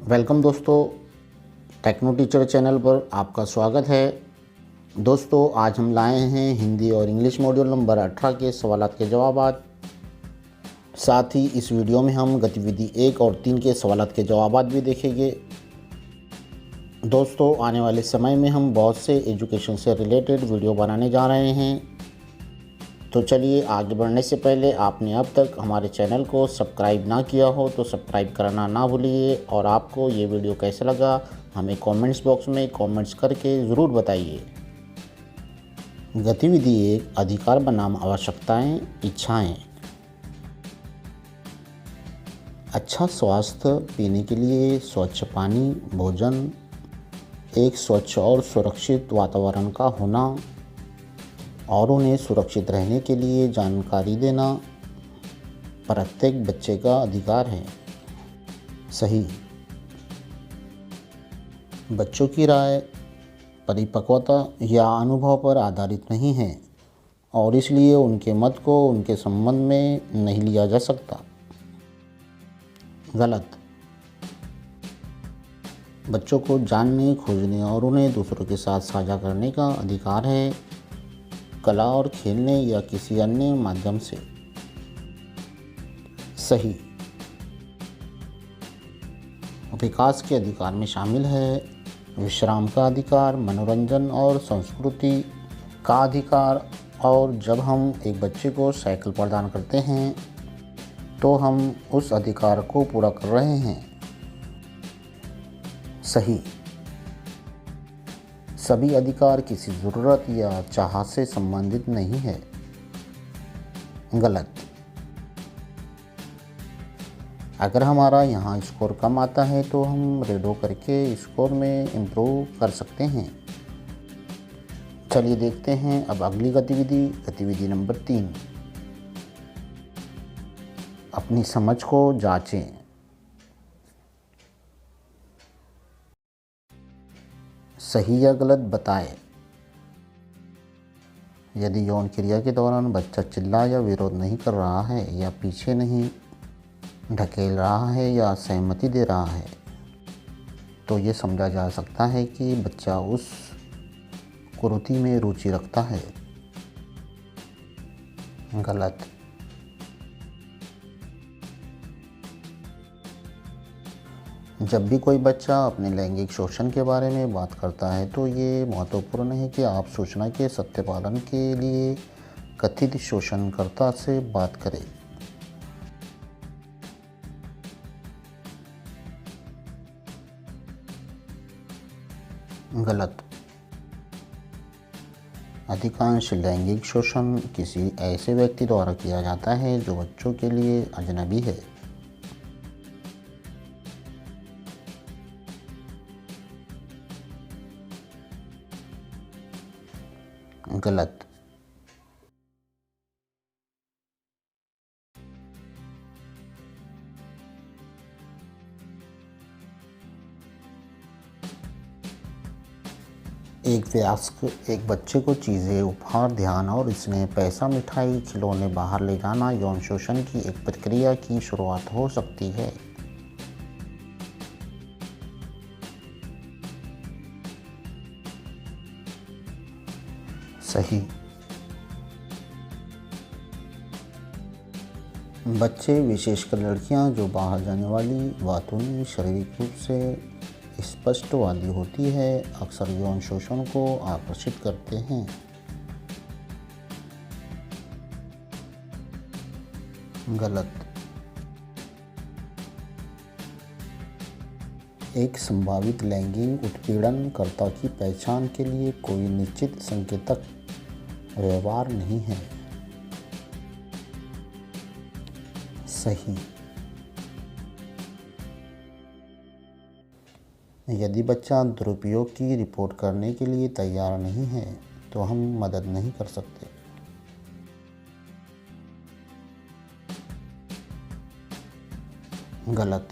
Welcome दोस्तों, techno teacher channel पर आपका स्वागत है। दोस्तों, आज हम लाए हैं हिंदी और इंग्लिश मॉड्यूल नंबर 18 के सवालात के जवाबात। साथ ही इस वीडियो में हम गतिविधि 1 और 3 के सवालात के जवाबात भी देखेंगे। दोस्तों, आने वाले समय में हम बहुत से एजुकेशन से रिलेटेड वीडियो बनाने जा रहे हैं। तो चलिए, आगे बढ़ने से पहले आपने अब तक हमारे चैनल को सब्सक्राइब ना किया हो तो सब्सक्राइब करना ना भूलिए। और आपको ये वीडियो कैसा लगा हमें कमेंट्स बॉक्स में कमेंट्स करके ज़रूर बताइए। गतिविधि 1, अधिकार बनाम आवश्यकताएं, इच्छाएं। अच्छा स्वास्थ्य, पीने के लिए स्वच्छ पानी, भोजन, एक स्वच्छ और सुरक्षित वातावरण का होना, और उन्हें सुरक्षित रहने के लिए जानकारी देना प्रत्येक बच्चे का अधिकार है। सही। बच्चों की राय परिपक्वता या अनुभव पर आधारित नहीं है और इसलिए उनके मत को उनके संबंध में नहीं लिया जा सकता। गलत। बच्चों को जानने, खोजने और उन्हें दूसरों के साथ साझा करने का अधिकार है, कला और खेलने या किसी अन्य माध्यम से। सही। विकास के अधिकार में शामिल है विश्राम का अधिकार, मनोरंजन और संस्कृति का अधिकार। और जब हम एक बच्चे को साइकिल प्रदान करते हैं तो हम उस अधिकार को पूरा कर रहे हैं। सही। सभी अधिकार किसी ज़रूरत या चाहत से संबंधित नहीं है। गलत। अगर हमारा यहाँ स्कोर कम आता है तो हम रेडो करके स्कोर में इम्प्रूव कर सकते हैं। चलिए देखते हैं अब अगली गतिविधि नंबर 3। अपनी समझ को जांचें। सही या गलत बताएं। यदि यौन क्रिया के दौरान बच्चा चिल्ला या विरोध नहीं कर रहा है या पीछे नहीं ढकेल रहा है या सहमति दे रहा है तो ये समझा जा सकता है कि बच्चा उस कुरीति में रुचि रखता है। गलत। जब भी कोई बच्चा अपने लैंगिक शोषण के बारे में बात करता है तो ये महत्वपूर्ण है कि आप सूचना के सत्यापन के लिए कथित शोषणकर्ता से बात करें। गलत। अधिकांश लैंगिक शोषण किसी ऐसे व्यक्ति द्वारा किया जाता है जो बच्चों के लिए अजनबी है। गलत। एक वयस्क एक बच्चे को चीज़ें, उपहार, ध्यान और स्नेह, पैसा, मिठाई, खिलौने बाहर ले जाना यौन शोषण की एक प्रक्रिया की शुरुआत हो सकती है। सही। बच्चे, विशेषकर लड़कियां, जो बाहर जाने वाली बातों में शारीरिक रूप से स्पष्टवादी होती है, अक्सर यौन शोषण को आकर्षित करते हैं। गलत। एक संभावित लैंगिक उत्पीड़नकर्ता की पहचान के लिए कोई निश्चित संकेतक व्यवहार नहीं है। सही। यदि बच्चा दुरुपयोग की रिपोर्ट करने के लिए तैयार नहीं है तो हम मदद नहीं कर सकते। गलत।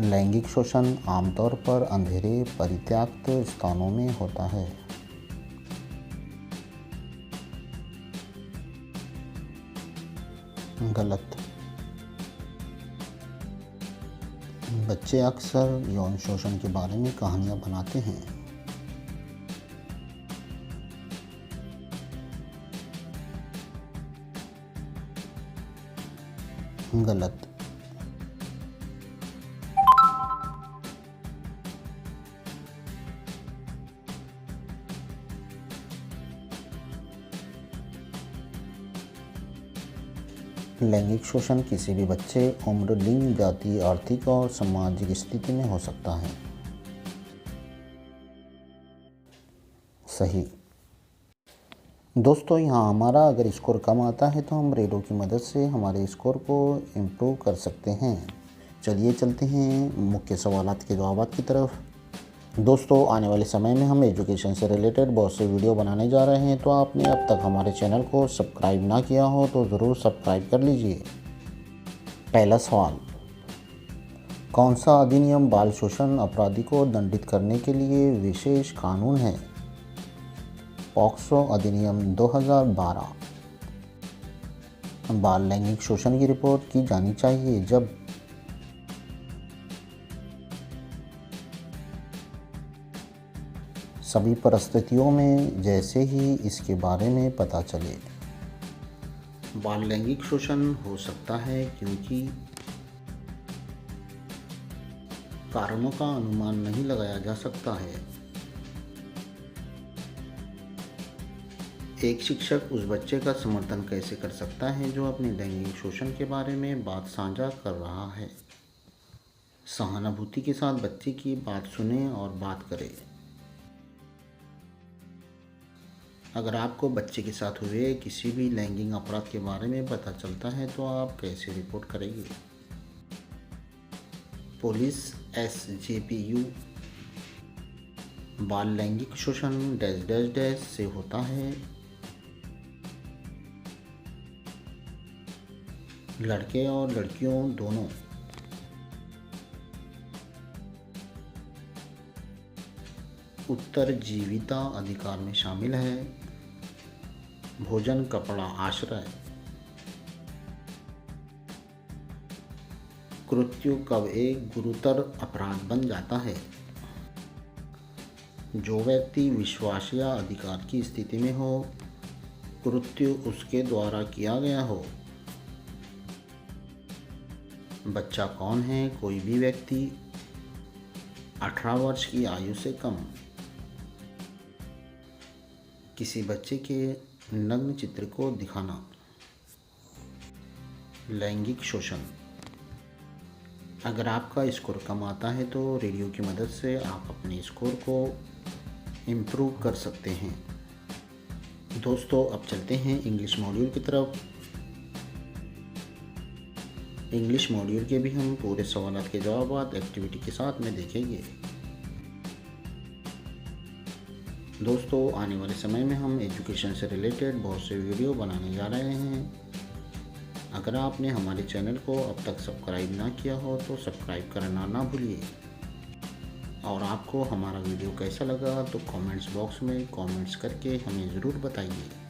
लैंगिक शोषण आमतौर पर अंधेरे, परित्यक्त स्थानों में होता है। गलत। बच्चे अक्सर यौन शोषण के बारे में कहानियाँ बनाते हैं। गलत। लैंगिक शोषण किसी भी बच्चे, उम्र, लिंग, जाति, आर्थिक और सामाजिक स्थिति में हो सकता है। सही। दोस्तों, यहाँ हमारा अगर स्कोर कम आता है तो हम रेडियो की मदद से हमारे स्कोर को इम्प्रूव कर सकते हैं। चलिए चलते हैं मुख्य सवालात के जवाबात की तरफ। दोस्तों, आने वाले समय में हम एजुकेशन से रिलेटेड बहुत से वीडियो बनाने जा रहे हैं, तो आपने अब तक हमारे चैनल को सब्सक्राइब ना किया हो तो ज़रूर सब्सक्राइब कर लीजिए। पहला सवाल, कौन सा अधिनियम बाल शोषण अपराधी को दंडित करने के लिए विशेष कानून है? पॉक्सो अधिनियम 2012। बाल लैंगिक शोषण की रिपोर्ट की जानी चाहिए जब सभी परिस्थितियों में जैसे ही इसके बारे में पता चले। बाल लैंगिक शोषण हो सकता है क्योंकि कारणों का अनुमान नहीं लगाया जा सकता है। एक शिक्षक उस बच्चे का समर्थन कैसे कर सकता है जो अपने लैंगिक शोषण के बारे में बात साझा कर रहा है? सहानुभूति के साथ बच्चे की बात सुने और बात करें। अगर आपको बच्चे के साथ हुए किसी भी लैंगिक अपराध के बारे में पता चलता है तो आप कैसे रिपोर्ट करेंगे? Police SJPU। बाल लैंगिक शोषण डैश डैश डैश से होता है। लड़के और लड़कियों दोनों। उत्तरजीविता अधिकार में शामिल है। भोजन, कपड़ा, आश्रय। कृत्य कब एक गुरुतर अपराध बन जाता है? जो व्यक्ति विश्वास या अधिकार की स्थिति में हो, कृत्य उसके द्वारा किया गया हो। बच्चा कौन है? कोई भी व्यक्ति 18 वर्ष की आयु से कम। किसी बच्चे के नग्न चित्र को दिखाना। लैंगिक शोषण। अगर आपका स्कोर कम आता है तो रेडियो की मदद से आप अपने स्कोर को इम्प्रूव कर सकते हैं। दोस्तों, अब चलते हैं इंग्लिश मॉड्यूल की तरफ। इंग्लिश मॉड्यूल के भी हम पूरे सवालों के जवाब एक्टिविटी के साथ में देखेंगे। दोस्तों, आने वाले समय में हम एजुकेशन से रिलेटेड बहुत से वीडियो बनाने जा रहे हैं। अगर आपने हमारे चैनल को अब तक सब्सक्राइब ना किया हो तो सब्सक्राइब करना ना भूलिए। और आपको हमारा वीडियो कैसा लगा तो कमेंट्स बॉक्स में कमेंट्स करके हमें ज़रूर बताइए।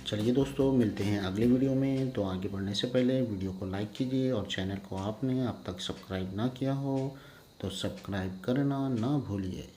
चलिए दोस्तों, मिलते हैं अगले वीडियो में। तो आगे बढ़ने से पहले वीडियो को लाइक कीजिए और चैनल को आपने अब तक सब्सक्राइब ना किया हो तो सब्सक्राइब करना ना भूलिए।